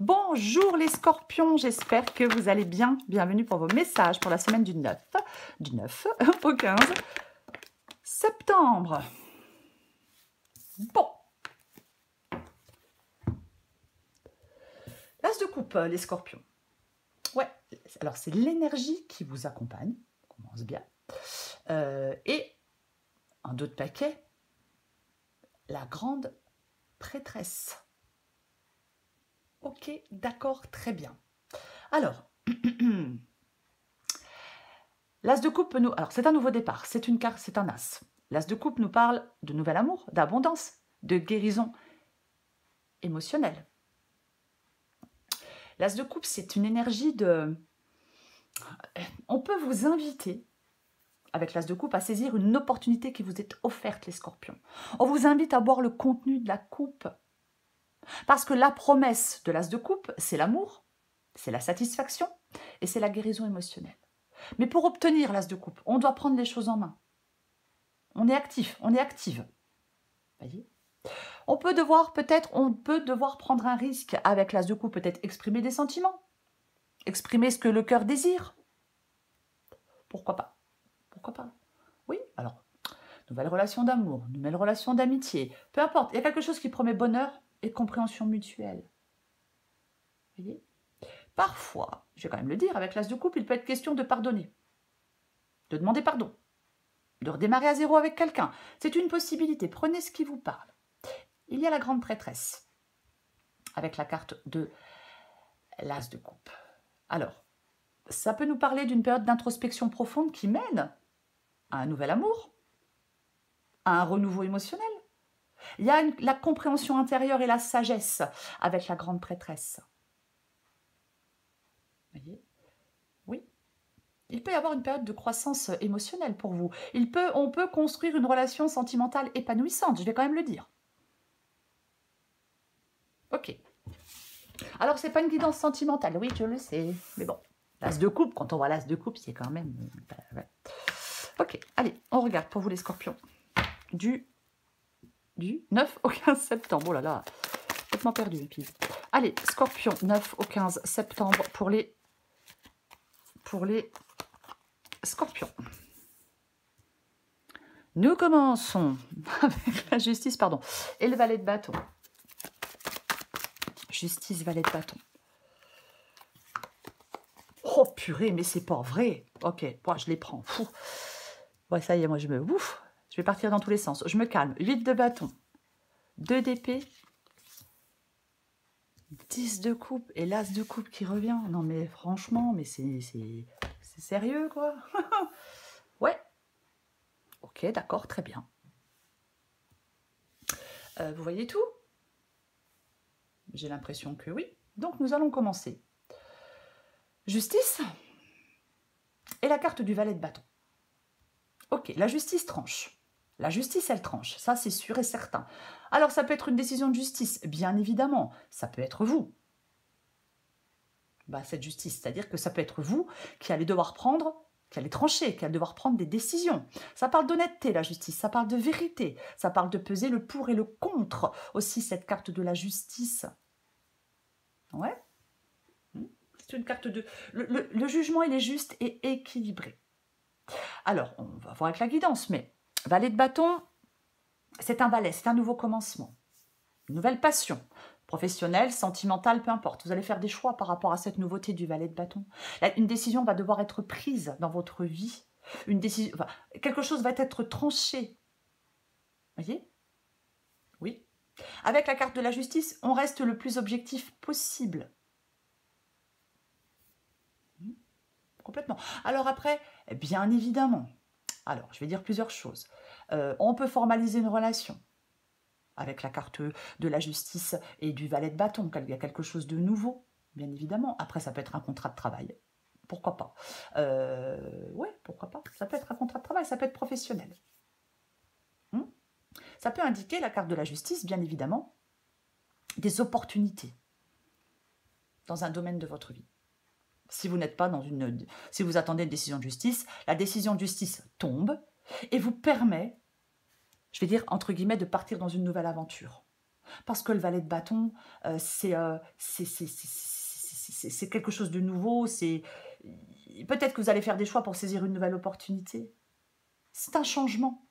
Bonjour les scorpions, j'espère que vous allez bien. Bienvenue pour vos messages pour la semaine du 9 au 15 septembre. Bon. L'as de coupe, les scorpions. Ouais, alors c'est l'énergie qui vous accompagne. On commence bien. Et un dos de paquet, la grande prêtresse. Ok, d'accord, très bien. Alors, l'as de coupe nous... Alors, c'est un nouveau départ, c'est une carte, c'est un as. L'as de coupe nous parle de nouvel amour, d'abondance, de guérison émotionnelle. L'as de coupe, c'est une énergie de... On peut vous inviter, avec l'as de coupe, à saisir une opportunité qui vous est offerte, les scorpions. On vous invite à boire le contenu de la coupe. Parce que la promesse de l'as de coupe, c'est l'amour, c'est la satisfaction et c'est la guérison émotionnelle. Mais pour obtenir l'as de coupe, on doit prendre les choses en main. On est actif, on est active. Voyez ? On peut devoir prendre un risque avec l'as de coupe, peut-être exprimer des sentiments, exprimer ce que le cœur désire. Pourquoi pas? Pourquoi pas? Oui, alors, nouvelle relation d'amour, nouvelle relation d'amitié, peu importe, il y a quelque chose qui promet bonheur et compréhension mutuelle. Vous voyez? Parfois, je vais quand même le dire, avec l'as de coupe, il peut être question de pardonner, de demander pardon, de redémarrer à zéro avec quelqu'un. C'est une possibilité, prenez ce qui vous parle. Il y a la grande prêtresse, avec la carte de l'as de coupe. Alors, ça peut nous parler d'une période d'introspection profonde qui mène à un nouvel amour, à un renouveau émotionnel. Il y a la compréhension intérieure et la sagesse avec la grande prêtresse. Vous voyez? Oui. Il peut y avoir une période de croissance émotionnelle pour vous. On peut construire une relation sentimentale épanouissante, je vais quand même le dire. Ok. Alors, c'est pas une guidance sentimentale, oui, je le sais. Mais bon, l'as de coupe, quand on voit l'as de coupe, c'est quand même... Ouais. Ok, allez, on regarde pour vous les scorpions. Du 9 au 15 septembre. Oh là là, complètement perdu. Et puis... Allez, scorpion, 9 au 15 septembre pour les scorpions. Nous commençons avec la justice, pardon, et le valet de bâton. Justice, valet de bâton. Oh purée, mais c'est pas vrai. Ok, bon, je les prends. Fou. Ouais, ça y est, moi je me... Ouf, je vais partir dans tous les sens. Je me calme. 8 de bâton, 2 d'épée, 10 de coupe et l'as de coupe qui revient. Non mais franchement, mais c'est sérieux quoi. Ouais. Ok, d'accord, très bien. Vous voyez tout? J'ai l'impression que oui. Donc nous allons commencer. Justice et la carte du valet de bâton. Ok, la justice tranche. La justice, elle tranche. Ça, c'est sûr et certain. Alors, ça peut être une décision de justice, bien évidemment. Ça peut être vous. Bah, cette justice, c'est-à-dire que ça peut être vous qui allez devoir prendre, qui allez trancher, qui allez devoir prendre des décisions. Ça parle d'honnêteté, la justice. Ça parle de vérité. Ça parle de peser le pour et le contre. Aussi, cette carte de la justice. Ouais. C'est une carte de... Le jugement, il est juste et équilibré. Alors, on va voir avec la guidance, mais valet de bâton, c'est un valet, c'est un nouveau commencement. Une nouvelle passion, professionnelle, sentimentale, peu importe. Vous allez faire des choix par rapport à cette nouveauté du valet de bâton. Là, une décision va devoir être prise dans votre vie. Une décision, enfin, quelque chose va être tranché. Voyez? Oui. Avec la carte de la justice, on reste le plus objectif possible. Complètement. Alors après, bien évidemment, alors je vais dire plusieurs choses. On peut formaliser une relation avec la carte de la justice et du valet de bâton. Il y a quelque chose de nouveau, bien évidemment. Après, ça peut être un contrat de travail. Pourquoi pas? Oui, pourquoi pas? Ça peut être un contrat de travail, ça peut être professionnel. Ça peut indiquer, la carte de la justice, bien évidemment, des opportunités dans un domaine de votre vie. Si vous n'êtes pas dans une... Si vous attendez une décision de justice, la décision de justice tombe et vous permet, je vais dire entre guillemets, de partir dans une nouvelle aventure. Parce que le valet de bâton, c'est quelque chose de nouveau. Peut-être que vous allez faire des choix pour saisir une nouvelle opportunité. C'est un changement.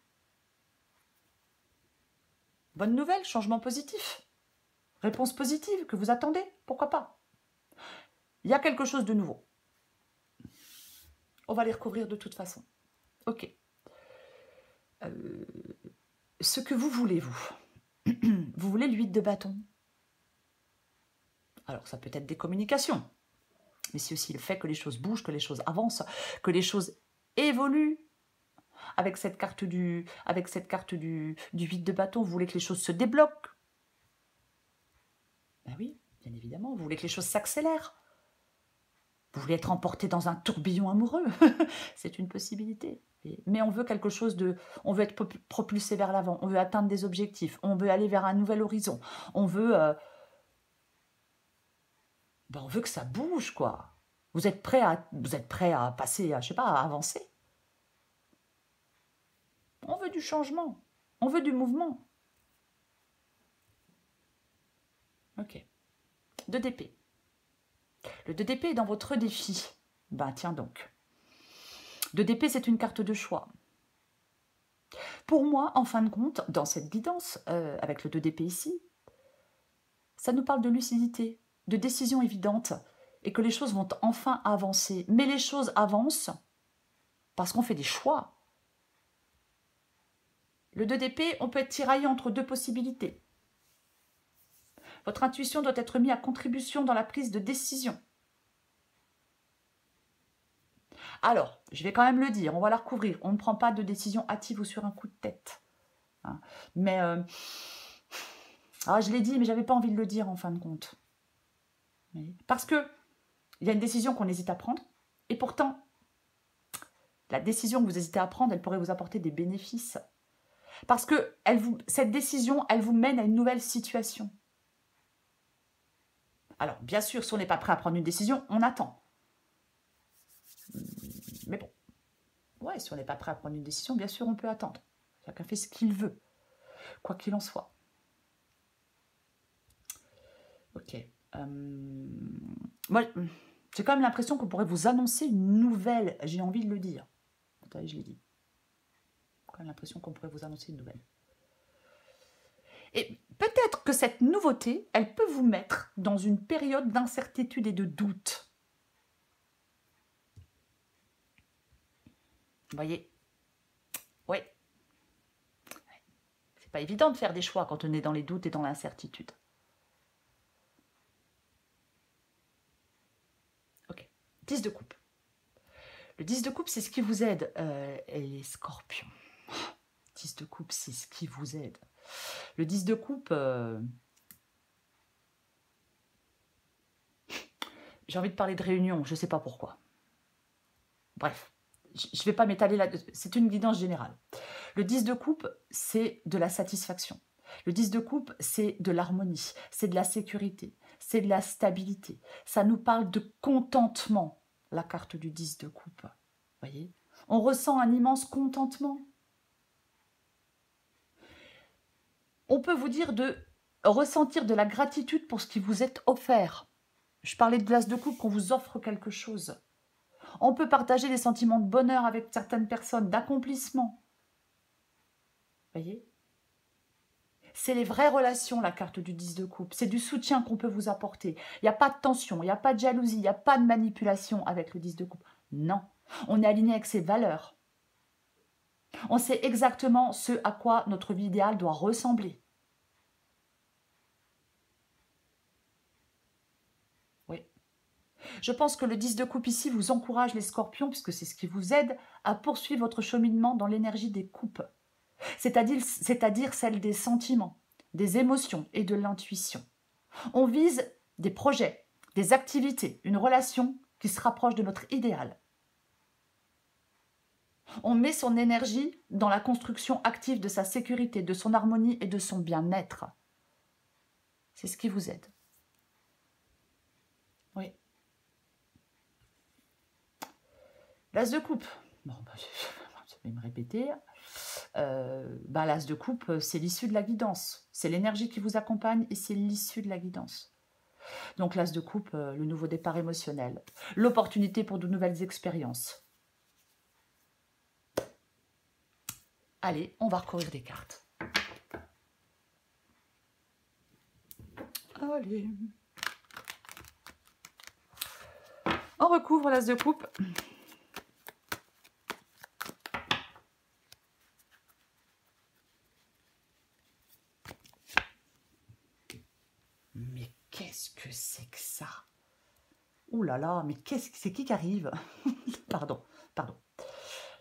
Bonne nouvelle, changement positif. Réponse positive que vous attendez, pourquoi pas. Il y a quelque chose de nouveau. On va les recouvrir de toute façon. Ok. Ce que vous voulez, vous. Vous voulez le 8 de bâton. Alors, ça peut être des communications. Mais c'est aussi le fait que les choses bougent, que les choses avancent, que les choses évoluent. Avec cette carte du 8 de bâton, vous voulez que les choses se débloquent. Ben oui, bien évidemment. Vous voulez que les choses s'accélèrent. Vous voulez être emporté dans un tourbillon amoureux. C'est une possibilité. Mais on veut quelque chose de... On veut être propulsé vers l'avant. On veut atteindre des objectifs. On veut aller vers un nouvel horizon. On veut... on veut que ça bouge, quoi. Vous êtes prêt à passer, je sais pas, à avancer. On veut du changement. On veut du mouvement. Ok. 2 d'épée. Le 2 d'épée est dans votre défi. Ben tiens donc. 2 d'épée, c'est une carte de choix. Pour moi, en fin de compte, dans cette guidance, avec le 2 d'épée ici, ça nous parle de lucidité, de décision évidente, et que les choses vont enfin avancer. Mais les choses avancent parce qu'on fait des choix. Le 2 d'épée, on peut être tiraillé entre 2 possibilités. Votre intuition doit être mise à contribution dans la prise de décision. Alors, je vais quand même le dire, on va la recouvrir. On ne prend pas de décision hâtive ou sur un coup de tête. Hein. Mais, je l'ai dit, mais je n'avais pas envie de le dire en fin de compte. Parce que il y a une décision qu'on hésite à prendre, et pourtant, la décision que vous hésitez à prendre, elle pourrait vous apporter des bénéfices. Parce que cette décision, elle vous mène à une nouvelle situation. Alors, bien sûr, si on n'est pas prêt à prendre une décision, on attend. Mais bon, ouais, si on n'est pas prêt à prendre une décision, bien sûr, on peut attendre. Chacun fait ce qu'il veut, quoi qu'il en soit. Ok. Moi, j'ai quand même l'impression qu'on pourrait vous annoncer une nouvelle. J'ai envie de le dire. Attendez, je l'ai dit. J'ai quand même l'impression qu'on pourrait vous annoncer une nouvelle. Et peut-être que cette nouveauté, elle peut vous mettre dans une période d'incertitude et de doute. Vous voyez? Oui. C'est pas évident de faire des choix quand on est dans les doutes et dans l'incertitude. Ok. 10 de coupe. Le 10 de coupe, c'est ce qui vous aide, les scorpions. 10 de coupe, c'est ce qui vous aide. Le 10 de coupe, j'ai envie de parler de réunion, je ne sais pas pourquoi. Bref, je ne vais pas m'étaler là, c'est une guidance générale. Le 10 de coupe, c'est de la satisfaction. Le 10 de coupe, c'est de l'harmonie, c'est de la sécurité, c'est de la stabilité. Ça nous parle de contentement, la carte du 10 de coupe. Voyez, on ressent un immense contentement. On peut vous dire de ressentir de la gratitude pour ce qui vous est offert. Je parlais de l'as de coupe, qu'on vous offre quelque chose. On peut partager des sentiments de bonheur avec certaines personnes, d'accomplissement. Voyez? C'est les vraies relations, la carte du 10 de coupe. C'est du soutien qu'on peut vous apporter. Il n'y a pas de tension, il n'y a pas de jalousie, il n'y a pas de manipulation avec le 10 de coupe. Non, on est aligné avec ses valeurs. On sait exactement ce à quoi notre vie idéale doit ressembler. Oui. Je pense que le 10 de coupe ici vous encourage les scorpions, puisque c'est ce qui vous aide à poursuivre votre cheminement dans l'énergie des coupes. C'est-à-dire celle des sentiments, des émotions et de l'intuition. On vise des projets, des activités, une relation qui se rapproche de notre idéal. On met son énergie dans la construction active de sa sécurité, de son harmonie et de son bien-être. C'est ce qui vous aide. Oui. L'as de coupe. Bon, je vais me répéter. L'as de coupe, c'est l'issue de la guidance. C'est l'énergie qui vous accompagne et c'est l'issue de la guidance. Donc l'as de coupe, le nouveau départ émotionnel. L'opportunité pour de nouvelles expériences. Allez, on va recouvrir des cartes. Allez. On recouvre l'as de coupe. Mais qu'est-ce que c'est que ça? Ouh là là, mais c'est qui arrive? Pardon.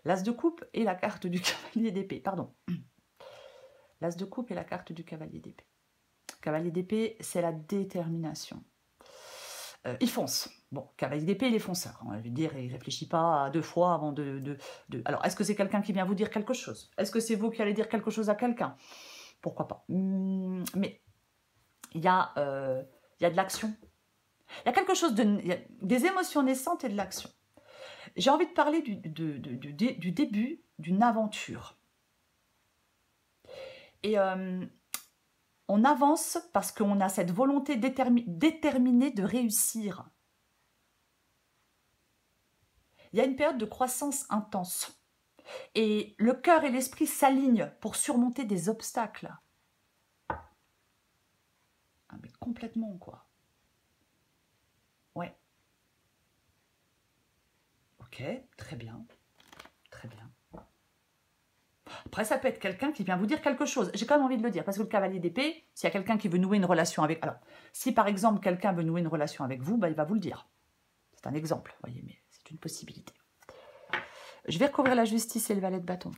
L'as de coupe et la carte du cavalier d'épée. Pardon. L'as de coupe et la carte du cavalier d'épée. Cavalier d'épée, c'est la détermination. Il fonce. Bon, cavalier d'épée, il est fonceur. On va lui dire, il ne réfléchit pas à 2 fois avant de... Alors, est-ce que c'est quelqu'un qui vient vous dire quelque chose? Est-ce que c'est vous qui allez dire quelque chose à quelqu'un? Pourquoi pas? Mais il y a de l'action. Il y a quelque chose il y a des émotions naissantes et de l'action. J'ai envie de parler du début d'une aventure. Et on avance parce qu'on a cette volonté déterminée de réussir. Il y a une période de croissance intense. Et le cœur et l'esprit s'alignent pour surmonter des obstacles. Ah, mais complètement, quoi. Ouais. Ok, très bien. Très bien. Après, ça peut être quelqu'un qui vient vous dire quelque chose. J'ai quand même envie de le dire, parce que le cavalier d'épée, s'il y a quelqu'un qui veut nouer une relation avec... Alors, si par exemple, quelqu'un veut nouer une relation avec vous, il va vous le dire. C'est un exemple, vous voyez, mais c'est une possibilité. Je vais recouvrir la justice et le valet de bâton.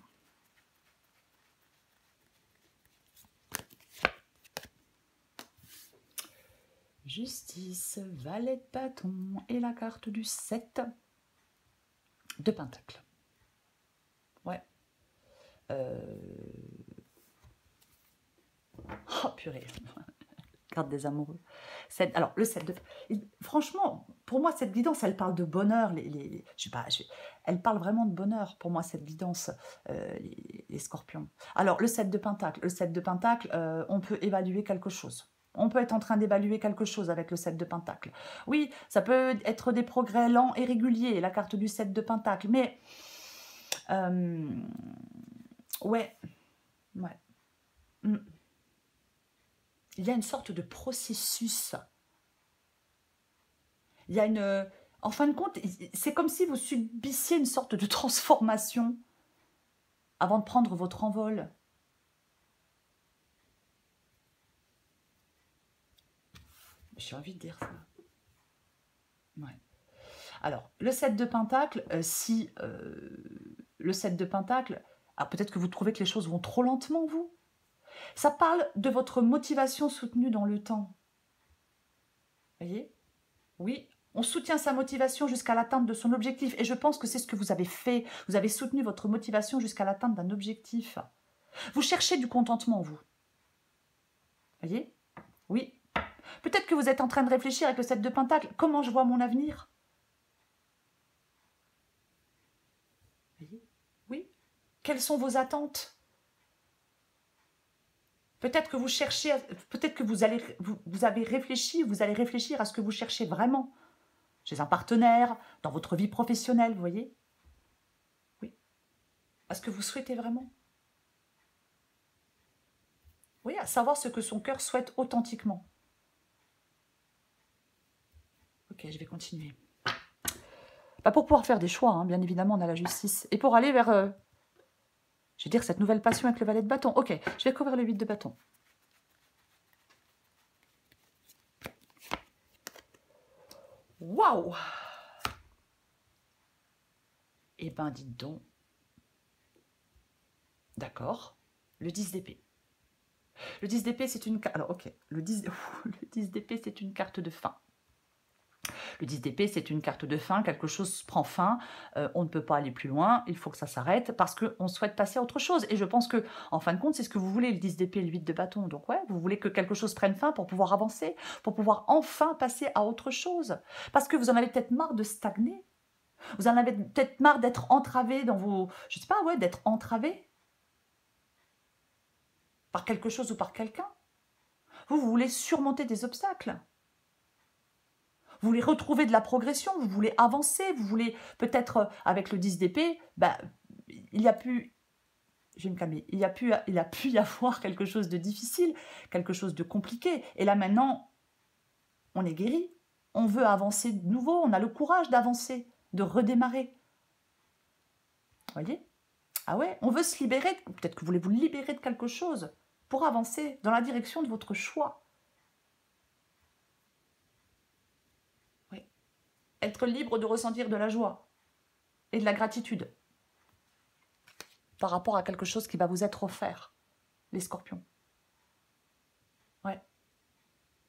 Justice, valet de bâton et la carte du 7 de pentacle. Ouais. Oh purée. Carte des amoureux. Alors, le 7 de... Franchement, pour moi, cette guidance, elle parle de bonheur. Je sais pas, elle parle vraiment de bonheur, pour moi, cette guidance, les scorpions. Alors, le 7 de pentacle. Le 7 de pentacle, on peut évaluer quelque chose. On peut être en train d'évaluer quelque chose avec le 7 de pentacle. Oui, ça peut être des progrès lents et réguliers, la carte du 7 de pentacle. Mais, ouais. Il y a une sorte de processus. Il y a une... En fin de compte, c'est comme si vous subissiez une sorte de transformation avant de prendre votre envol. J'ai envie de dire ça. Ouais. Alors, le 7 de pentacle, le 7 de pentacle, peut-être que vous trouvez que les choses vont trop lentement, vous. Ça parle de votre motivation soutenue dans le temps. Vous voyez? Oui, on soutient sa motivation jusqu'à l'atteinte de son objectif. Et je pense que c'est ce que vous avez fait. Vous avez soutenu votre motivation jusqu'à l'atteinte d'un objectif. Vous cherchez du contentement, vous. Vous voyez? Oui. Peut-être que vous êtes en train de réfléchir avec le 7 de pentacle. Comment je vois mon avenir? Vous voyez? Oui. Quelles sont vos attentes? Peut-être que vous cherchez, peut-être que vous avez réfléchi, vous allez réfléchir à ce que vous cherchez vraiment. Chez un partenaire, dans votre vie professionnelle, vous voyez? Oui. À ce que vous souhaitez vraiment. Oui, à savoir ce que son cœur souhaite authentiquement. Ok, je vais continuer. Pour pouvoir faire des choix, hein, bien évidemment, on a la justice. Et pour aller vers, je vais dire, cette nouvelle passion avec le valet de bâton. Ok, je vais couvrir le 8 de bâton. Waouh! Eh ben, dites donc. D'accord. Le 10 d'épée. Le 10 d'épée, c'est une carte... Alors, ok. Le 10 d'épée, c'est une carte de fin. Le 10 d'épée, c'est une carte de fin. Quelque chose prend fin. On ne peut pas aller plus loin. Il faut que ça s'arrête parce qu'on souhaite passer à autre chose. Et je pense que, en fin de compte, c'est ce que vous voulez, le 10 d'épée et le 8 de bâton. Donc, ouais, vous voulez que quelque chose prenne fin pour pouvoir avancer, pour pouvoir enfin passer à autre chose. Parce que vous en avez peut-être marre de stagner. Vous en avez peut-être marre d'être entravé dans vos... Je sais pas, ouais, d'être entravé. par quelque chose ou par quelqu'un. Vous voulez surmonter des obstacles. Vous voulez retrouver de la progression, vous voulez avancer, vous voulez peut-être, avec le 10 d'épée, bah, il y a pu, je vais me calmer, il y a pu y avoir quelque chose de difficile, quelque chose de compliqué. Et là maintenant, on est guéri, on veut avancer de nouveau, on a le courage d'avancer, de redémarrer. Vous voyez? Ah ouais, on veut se libérer, peut-être que vous voulez vous libérer de quelque chose pour avancer dans la direction de votre choix. Être libre de ressentir de la joie et de la gratitude par rapport à quelque chose qui va vous être offert, les scorpions. Ouais.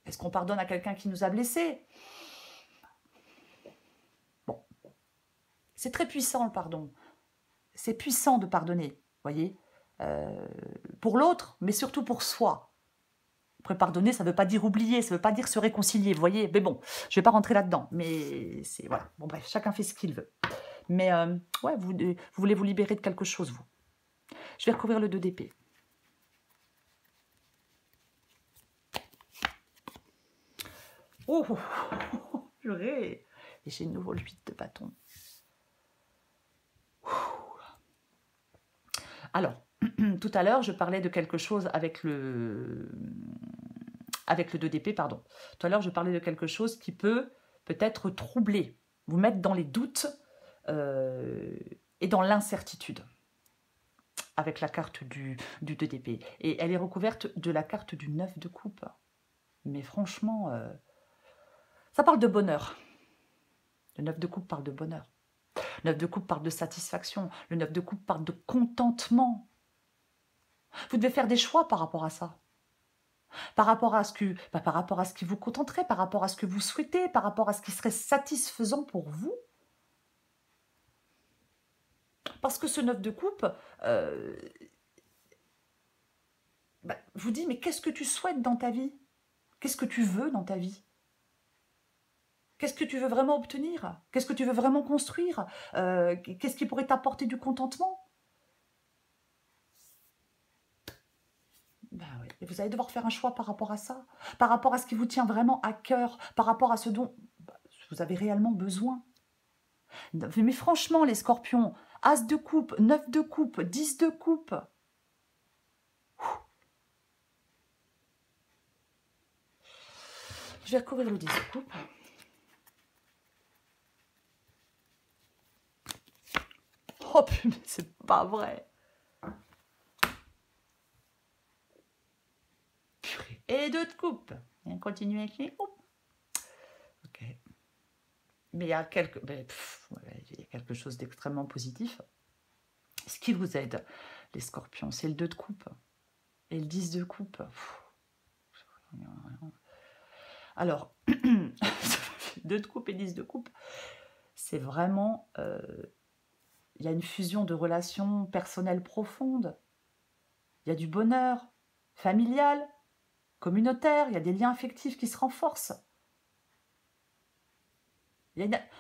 Est-ce qu'on pardonne à quelqu'un qui nous a blessés? Bon. C'est très puissant le pardon. C'est puissant de pardonner, voyez, pour l'autre, mais surtout pour soi. Après, pardonner, ça ne veut pas dire oublier, ça ne veut pas dire se réconcilier, vous voyez. Mais bon, je ne vais pas rentrer là-dedans. Mais c'est, voilà. Bon, bref, chacun fait ce qu'il veut. Mais, ouais, vous voulez vous libérer de quelque chose, vous. Je vais recouvrir le 2 d'épée. Oh, purée. Et j'ai une nouvelle 8 de bâton. Alors, tout à l'heure, je parlais de quelque chose avec le 2 d'épée, pardon. Tout à l'heure, je parlais de quelque chose qui peut-être troubler, vous mettre dans les doutes et dans l'incertitude avec la carte du 2 d'épée. Et elle est recouverte de la carte du 9 de coupe. Mais franchement, ça parle de bonheur. Le 9 de coupe parle de bonheur. Le 9 de coupe parle de satisfaction. Le 9 de coupe parle de contentement. Vous devez faire des choix par rapport à ça. Par rapport à ce qui vous contenterait, par rapport à ce que vous souhaitez, par rapport à ce qui serait satisfaisant pour vous. Parce que ce 9 de coupe vous dit, mais qu'est-ce que tu souhaites dans ta vie? Qu'est-ce que tu veux dans ta vie? Qu'est-ce que tu veux vraiment obtenir? Qu'est-ce que tu veux vraiment construire? Qu'est-ce qui pourrait t'apporter du contentement? Ben oui. Et vous allez devoir faire un choix par rapport à ça, par rapport à ce qui vous tient vraiment à cœur, par rapport à ce dont vous avez réellement besoin. Mais franchement, les scorpions, As de coupe, 9 de coupe, 10 de coupe. Je vais recouvrir le 10 de coupe. Oh putain, c'est pas vrai. Purée. Et 2 de coupe. Et on continue avec les coupes. Ok. Mais il y a quelque chose d'extrêmement positif. Ce qui vous aide, les scorpions, c'est le 2 de coupe. Et le 10 de coupe. Alors, 2 de coupe et 10 de coupe, c'est vraiment... il y a une fusion de relations personnelles profondes. Il y a du bonheur familial, communautaire, il y a des liens affectifs qui se renforcent.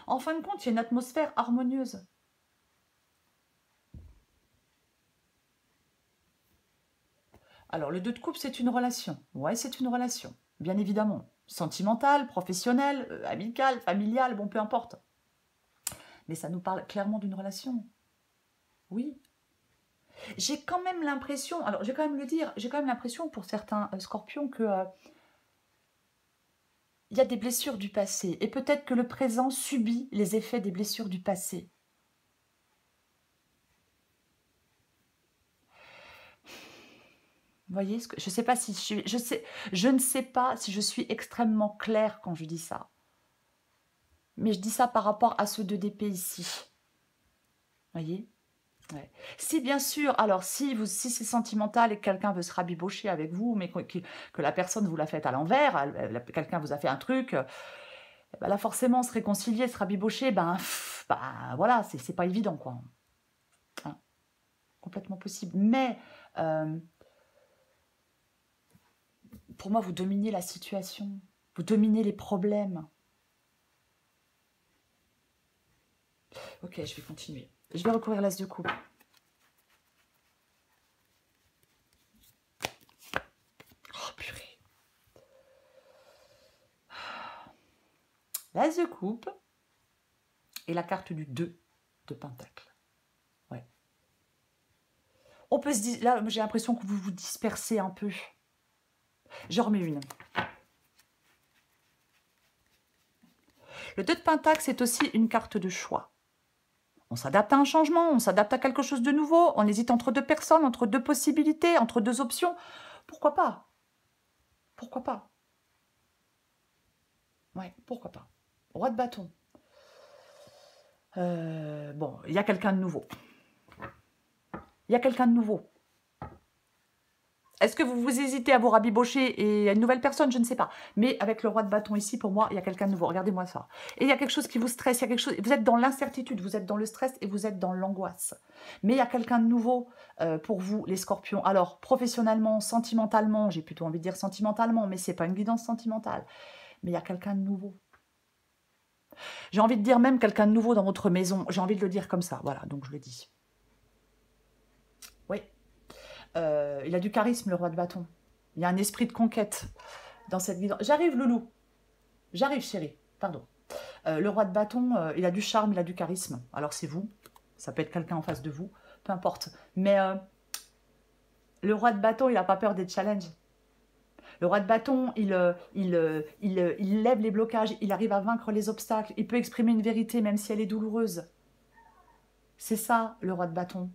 En fin de compte, il y a une atmosphère harmonieuse. Alors, le 2 de coupe, c'est une relation. Ouais, c'est une relation, bien évidemment. Sentimentale, professionnelle, amicale, familiale, bon, peu importe. Mais ça nous parle clairement d'une relation. Oui. J'ai quand même l'impression, alors je vais quand même le dire, j'ai quand même l'impression pour certains scorpions que il y a des blessures du passé. Et peut-être que le présent subit les effets des blessures du passé. Vous voyez, je sais pas si je ne sais pas si je suis extrêmement claire quand je dis ça. Mais je dis ça par rapport à ce 2 d'épée ici. Vous voyez? Ouais. Si bien sûr, alors si c'est sentimental et que quelqu'un veut se rabibocher avec vous, mais que la personne vous l'a fait à l'envers, quelqu'un vous a fait un truc, ben là forcément se réconcilier, se rabibocher, voilà, c'est pas évident quoi. Hein, complètement possible. Mais pour moi, vous dominez la situation, vous dominez les problèmes. Ok, je vais continuer. Je vais recouvrir l'as de coupe. l'As de coupe et la carte du 2 de pentacle. Ouais. On peut se dire, là, j'ai l'impression que vous vous dispersez un peu. J'en remets une. Le 2 de pentacle, c'est aussi une carte de choix. On s'adapte à un changement, on s'adapte à quelque chose de nouveau, on hésite entre deux personnes, entre deux possibilités, entre deux options. Pourquoi pas? Pourquoi pas? Ouais, pourquoi pas? Roi de bâton. Bon, il y a quelqu'un de nouveau. Il y a quelqu'un de nouveau. Est-ce que vous hésitez à vous rabibocher et à une nouvelle personne? Je ne sais pas. Mais avec le roi de bâton ici, pour moi, il y a quelqu'un de nouveau. Regardez-moi ça. Et il y a quelque chose qui vous stresse. Il y a quelque chose. Vous êtes dans l'incertitude, vous êtes dans le stress et vous êtes dans l'angoisse. Mais il y a quelqu'un de nouveau pour vous, les scorpions. Alors, professionnellement, sentimentalement, j'ai plutôt envie de dire sentimentalement, mais ce n'est pas une guidance sentimentale. Mais il y a quelqu'un de nouveau. J'ai envie de dire même quelqu'un de nouveau dans votre maison. J'ai envie de le dire comme ça. Voilà, donc je le dis. Oui. Il a du charisme, le roi de bâton. Il y a un esprit de conquête dans cette guidance. J'arrive, loulou. J'arrive, chérie. Pardon. Le roi de bâton, il a du charme, il a du charisme. Alors, c'est vous. Ça peut être quelqu'un en face de vous. Peu importe. Mais le roi de bâton, il n'a pas peur des challenges. Le roi de bâton, il lève les blocages. Il arrive à vaincre les obstacles. Il peut exprimer une vérité, même si elle est douloureuse. C'est ça, le roi de bâton.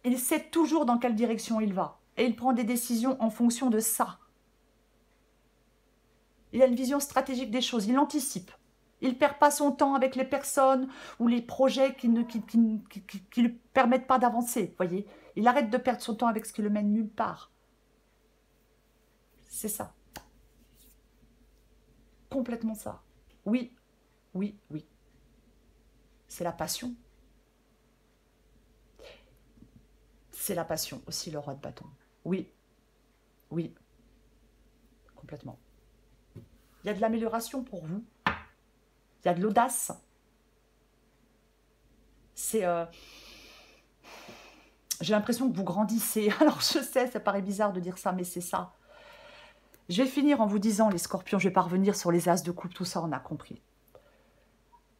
Il sait toujours dans quelle direction il va. Et il prend des décisions en fonction de ça. Il a une vision stratégique des choses. Il anticipe. Il ne perd pas son temps avec les personnes ou les projets qui ne lui permettent pas d'avancer. Voyez, il arrête de perdre son temps avec ce qui le mène nulle part. C'est ça. Complètement ça. Oui, oui, oui. C'est la passion. C'est la passion aussi, le roi de bâton. Oui, oui, complètement. Il y a de l'amélioration pour vous. Il y a de l'audace. C'est... j'ai l'impression que vous grandissez. Alors, je sais, ça paraît bizarre de dire ça, mais c'est ça. Je vais finir en vous disant, les scorpions, je vais pas revenir sur les as de coupe, tout ça, on a compris.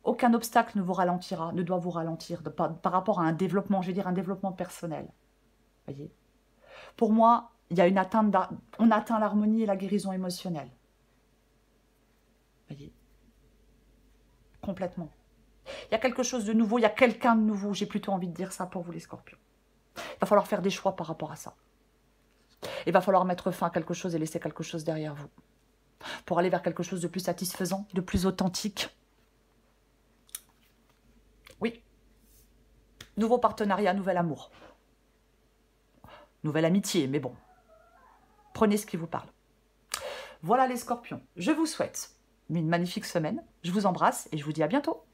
Aucun obstacle ne vous ralentira, ne doit vous ralentir par rapport à un développement, je vais dire un développement personnel. Voyez. Pour moi, il y a une atteinte, on atteint l'harmonie et la guérison émotionnelle. Voyez. Complètement. Il y a quelque chose de nouveau, il y a quelqu'un de nouveau. J'ai plutôt envie de dire ça pour vous, les scorpions. Il va falloir faire des choix par rapport à ça. Il va falloir mettre fin à quelque chose et laisser quelque chose derrière vous. Pour aller vers quelque chose de plus satisfaisant, de plus authentique. Oui. Nouveau partenariat, nouvel amour. Nouvelle amitié, mais bon. Prenez ce qui vous parle. Voilà les scorpions. Je vous souhaite une magnifique semaine. Je vous embrasse et je vous dis à bientôt.